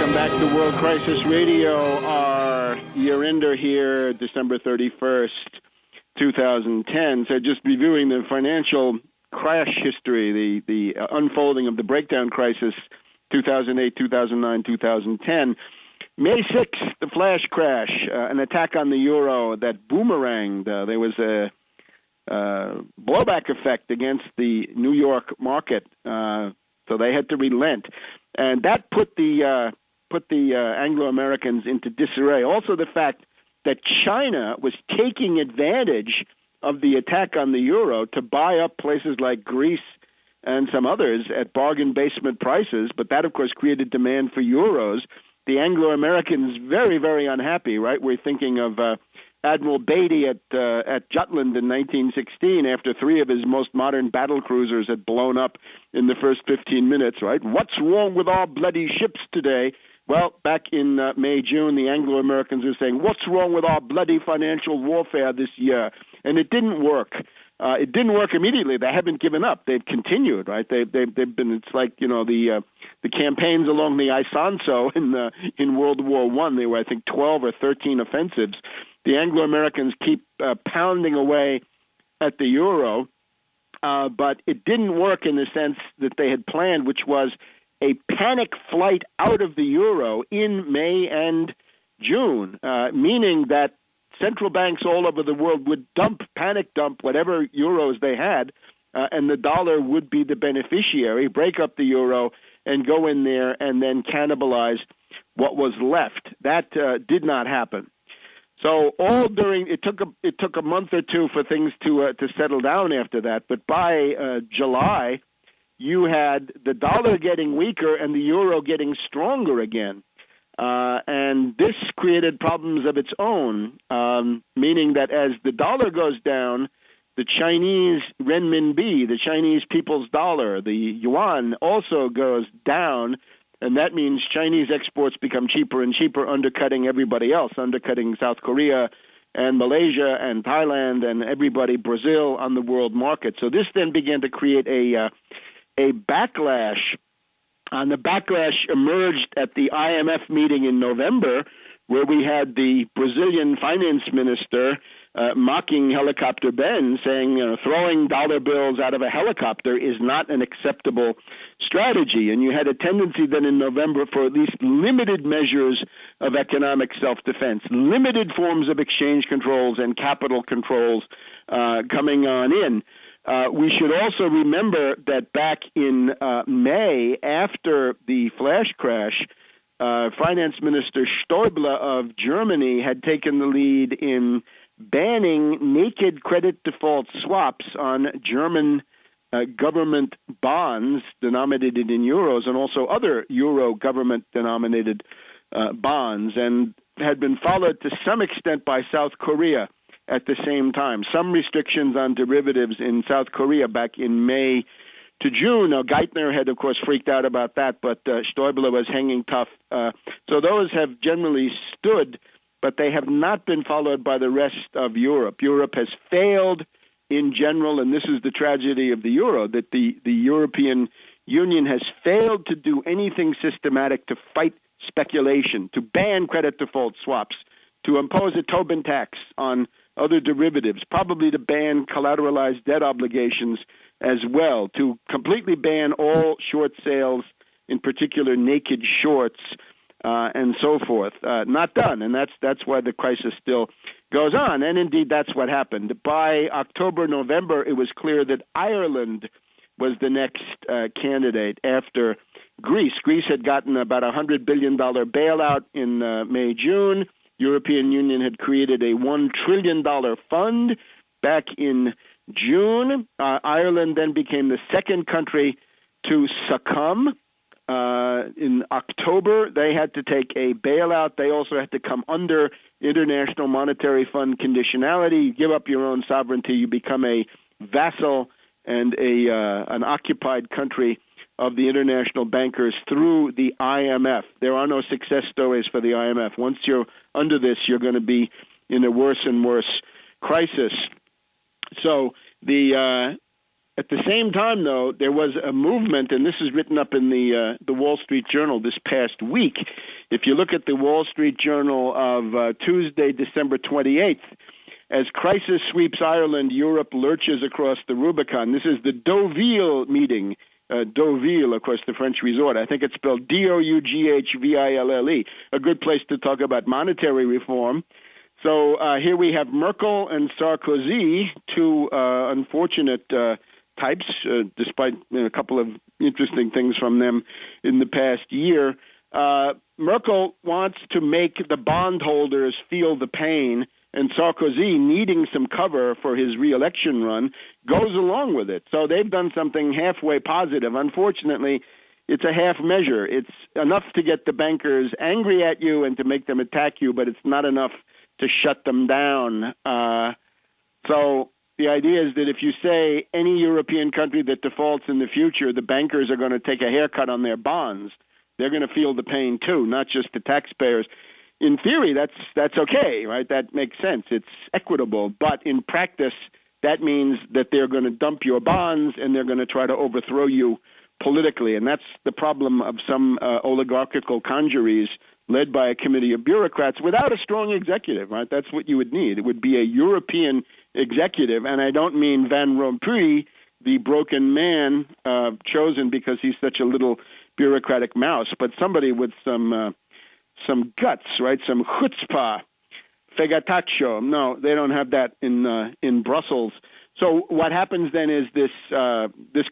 Welcome back to World Crisis Radio. Our year-ender here, December 31st, 2010. So just reviewing the financial crash history, the unfolding of the breakdown crisis, 2008, 2009, 2010. May 6th, the flash crash, an attack on the euro that boomeranged. There was a blowback effect against the New York market, so they had to relent. And that put the Anglo-Americans into disarray. Also the fact that China was taking advantage of the attack on the euro to buy up places like Greece and some others at bargain basement prices, but that, of course, created demand for euros. The Anglo-Americans very, very unhappy, right? We're thinking of Admiral Beatty at Jutland in 1916 after three of his most modern battle cruisers had blown up in the first 15 minutes, right? What's wrong with our bloody ships today? Well, back in May, June, the Anglo-Americans were saying, what's wrong with our bloody financial warfare this year? And it didn't work. It didn't work immediately. They haven't given up. They've continued, right? They've been. It's like the campaigns along the Isonzo in World War I. They were, I think, 12 or 13 offensives. The Anglo-Americans keep pounding away at the euro, but it didn't work in the sense that they had planned, which was a panic flight out of the euro in May and June, meaning that central banks all over the world would panic dump whatever euros they had, and the dollar would be the beneficiary, break up the euro, and go in there and then cannibalize what was left. That did not happen. So it took a month or two for things to settle down after that. But by July, you had the dollar getting weaker and the euro getting stronger again. And this created problems of its own, meaning that as the dollar goes down, the Chinese renminbi, the Chinese people's dollar, the yuan, also goes down, and that means Chinese exports become cheaper and cheaper, undercutting everybody else, undercutting South Korea and Malaysia and Thailand and everybody, Brazil, on the world market. So this then began to create a backlash. And the backlash emerged at the IMF meeting in November, where we had the Brazilian finance minister mocking Helicopter Ben, saying, throwing dollar bills out of a helicopter is not an acceptable strategy. And you had a tendency then in November for at least limited measures of economic self-defense, limited forms of exchange controls and capital controls coming on in. We should also remember that back in May, after the flash crash, Finance Minister Stoiber of Germany had taken the lead in banning naked credit default swaps on German government bonds denominated in euros and also other euro government-denominated bonds, and had been followed to some extent by South Korea at the same time. Some restrictions on derivatives in South Korea back in May to June. Now, Geithner had, of course, freaked out about that, but Stoiber was hanging tough. So those have generally stood, but they have not been followed by the rest of Europe. Europe has failed in general, and this is the tragedy of the euro, that the European Union has failed to do anything systematic to fight speculation, to ban credit default swaps, to impose a Tobin tax on other derivatives, probably to ban collateralized debt obligations as well, to completely ban all short sales, in particular naked shorts, and so forth. Not done, and that's why the crisis still goes on. And indeed, that's what happened. By October, November, it was clear that Ireland was the next candidate after Greece. Greece had gotten about a $100 billion bailout in May, June. European Union had created a $1 trillion fund back in June. Ireland then became the second country to succumb. In October, they had to take a bailout. They also had to come under International Monetary Fund conditionality. You give up your own sovereignty, you become a vassal and an occupied country of the international bankers through the IMF. There are no success stories for the IMF. Once you're under this, you're going to be in a worse and worse crisis. So the At the same time, though, there was a movement, and this is written up in the Wall Street Journal this past week. If you look at the Wall Street Journal of Tuesday, December 28th, as crisis sweeps Ireland, Europe lurches across the Rubicon. This is the Deauville meeting. Deauville, of course, the French resort. I think it's spelled Doughville, a good place to talk about monetary reform. So here we have Merkel and Sarkozy, two unfortunate types, despite a couple of interesting things from them in the past year. Merkel wants to make the bondholders feel the pain, and Sarkozy, needing some cover for his re-election run, goes along with it. So they've done something halfway positive. Unfortunately, it's a half measure. It's enough to get the bankers angry at you and to make them attack you, but it's not enough to shut them down. So the idea is that if you say any European country that defaults in the future, the bankers are going to take a haircut on their bonds, they're going to feel the pain too, not just the taxpayers. In theory, that's okay, right? That makes sense. It's equitable. But in practice, that means that they're going to dump your bonds and they're going to try to overthrow you politically. And that's the problem of some oligarchical congeries led by a committee of bureaucrats without a strong executive, right? That's what you would need. It would be a European executive, and I don't mean Van Rompuy, the broken man chosen because he's such a little bureaucratic mouse, but somebody with some guts, right? Some chutzpah, fegataccio. No, they don't have that in Brussels. So what happens then is this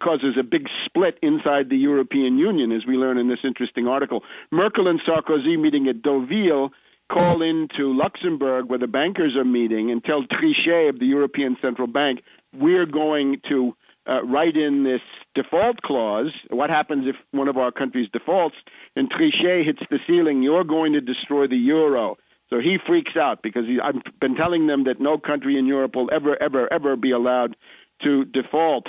causes a big split inside the European Union, as we learn in this interesting article. Merkel and Sarkozy meeting at Deauville call into Luxembourg where the bankers are meeting and tell Trichet of the European Central Bank, we're going to write in this default clause. What happens if one of our countries defaults? And Trichet hits the ceiling, you're going to destroy the euro. So he freaks out because I've been telling them that no country in Europe will ever be allowed to default.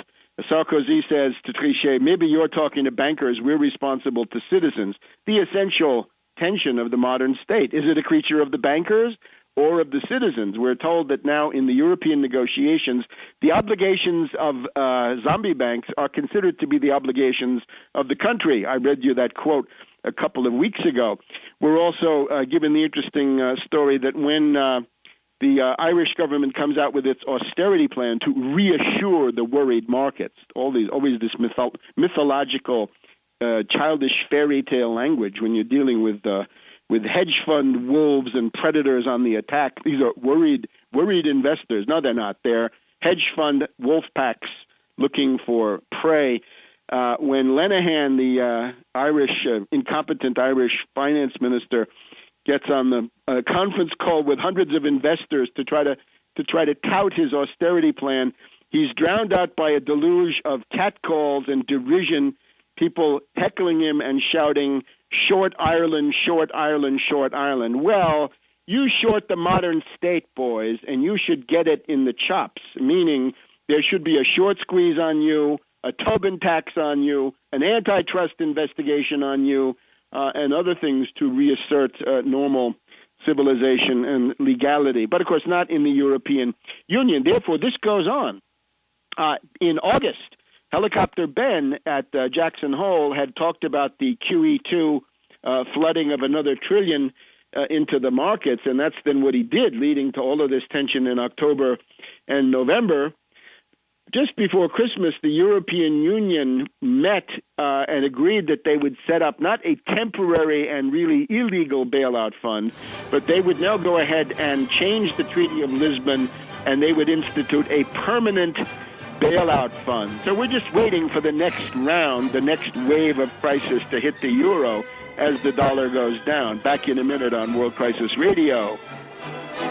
Sarkozy says to Trichet, maybe you're talking to bankers, we're responsible to citizens. The essential tension of the modern state. Is it a creature of the bankers or of the citizens? We're told that now in the European negotiations, the obligations of zombie banks are considered to be the obligations of the country. I read you that quote a couple of weeks ago. We're also given the interesting story that when the Irish government comes out with its austerity plan to reassure the worried markets, always this mythological, childish fairy tale language when you're dealing with hedge fund wolves and predators on the attack. These are worried investors. No, they're not. They're hedge fund wolf packs looking for prey. When Lenihan, the incompetent Irish finance minister, gets on the conference call with hundreds of investors to try to tout his austerity plan, he's drowned out by a deluge of catcalls and derision, people heckling him and shouting, "Short Ireland, short Ireland, short Ireland." Well, you short the modern state, boys, and you should get it in the chops, meaning there should be a short squeeze on you, a Tobin tax on you, an antitrust investigation on you, and other things to reassert normal civilization and legality. But, of course, not in the European Union. Therefore, this goes on. In August, Helicopter Ben at Jackson Hole had talked about the QE2 flooding of another trillion into the markets, and that's then what he did, leading to all of this tension in October and November. Just before Christmas, the European Union met and agreed that they would set up not a temporary and really illegal bailout fund, but they would now go ahead and change the Treaty of Lisbon, and they would institute a permanent bailout fund. So we're just waiting for the next round, the next wave of crisis to hit the euro as the dollar goes down. Back in a minute on World Crisis Radio.